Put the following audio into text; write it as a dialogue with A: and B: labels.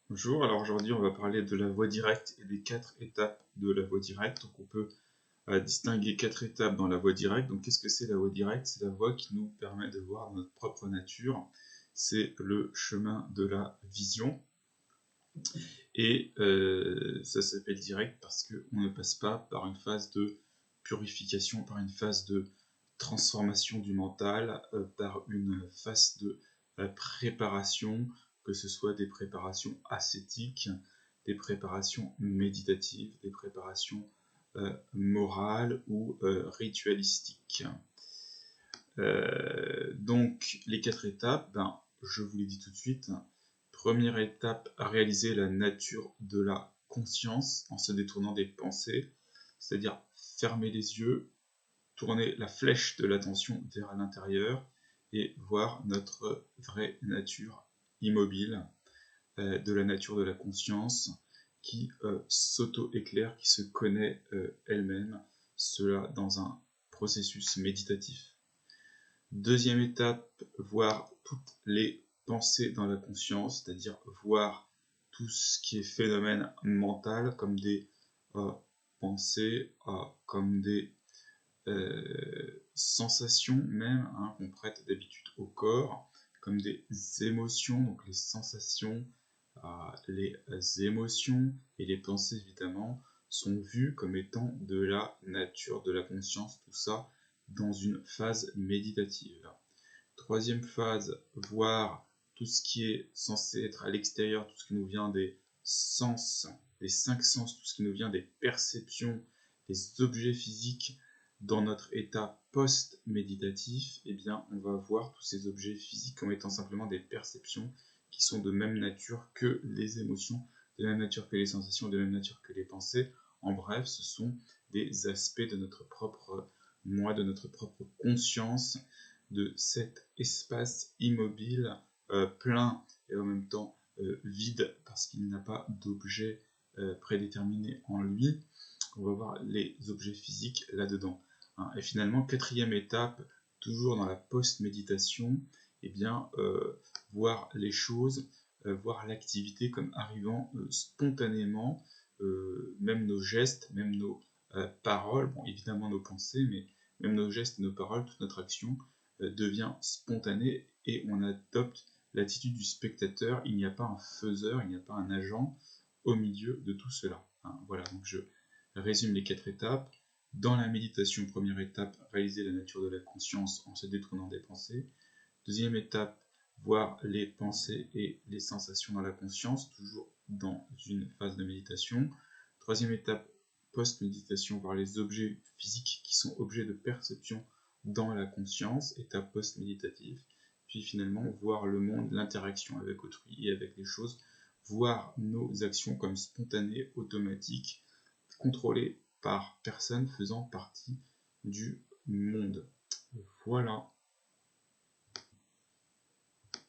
A: Bonjour, alors aujourd'hui on va parler de la voie directe et des 4 étapes de la voie directe. Donc on peut distinguer 4 étapes dans la voie directe. Donc qu'est-ce que c'est la voie directe? C'est la voie qui nous permet de voir notre propre nature. C'est le chemin de la vision. Et ça s'appelle direct parce qu'on ne passe pas par une phase de purification, par une phase de transformation du mental, par une phase de préparation, que ce soit des préparations ascétiques, des préparations méditatives, des préparations morales ou ritualistiques. Donc les 4 étapes, je vous l'ai dit tout de suite. Première étape, réaliser la nature de la conscience en se détournant des pensées, c'est-à-dire fermer les yeux, tourner la flèche de l'attention vers l'intérieur et voir notre vraie nature immobile, de la nature de la conscience qui s'auto-éclaire, qui se connaît elle-même, cela dans un processus méditatif. Deuxième étape, voir toutes les pensées dans la conscience, c'est-à-dire voir tout ce qui est phénomène mental comme des pensées, comme des sensations même, qu'on prête d'habitude au corps, comme des émotions, donc les sensations, les émotions et les pensées évidemment sont vues comme étant de la nature de la conscience, tout ça dans une phase méditative. Troisième phase, voir tout ce qui est censé être à l'extérieur, tout ce qui nous vient des sens, des 5 sens, tout ce qui nous vient des perceptions, des objets physiques. Dans notre état post-méditatif, on va voir tous ces objets physiques comme étant simplement des perceptions qui sont de même nature que les émotions, de même nature que les sensations, de même nature que les pensées. En bref, ce sont des aspects de notre propre moi, de notre propre conscience, de cet espace immobile, plein et en même temps vide, parce qu'il n'a pas d'objet prédéterminé en lui. On va voir les objets physiques là-dedans. Et finalement, quatrième étape, toujours dans la post-méditation, voir les choses, voir l'activité comme arrivant spontanément, même nos gestes, même nos paroles, bon évidemment nos pensées, mais même nos gestes et nos paroles, toute notre action devient spontanée et on adopte l'attitude du spectateur. Il n'y a pas un faiseur, il n'y a pas un agent au milieu de tout cela. Voilà, donc je résume les 4 étapes. Dans la méditation, première étape, réaliser la nature de la conscience en se détournant des pensées. Deuxième étape, voir les pensées et les sensations dans la conscience, toujours dans une phase de méditation. Troisième étape, post-méditation, voir les objets physiques qui sont objets de perception dans la conscience, étape post-méditative. Puis finalement, voir le monde, l'interaction avec autrui et avec les choses, voir nos actions comme spontanées, automatiques, contrôlées par personne faisant partie du monde. Voilà.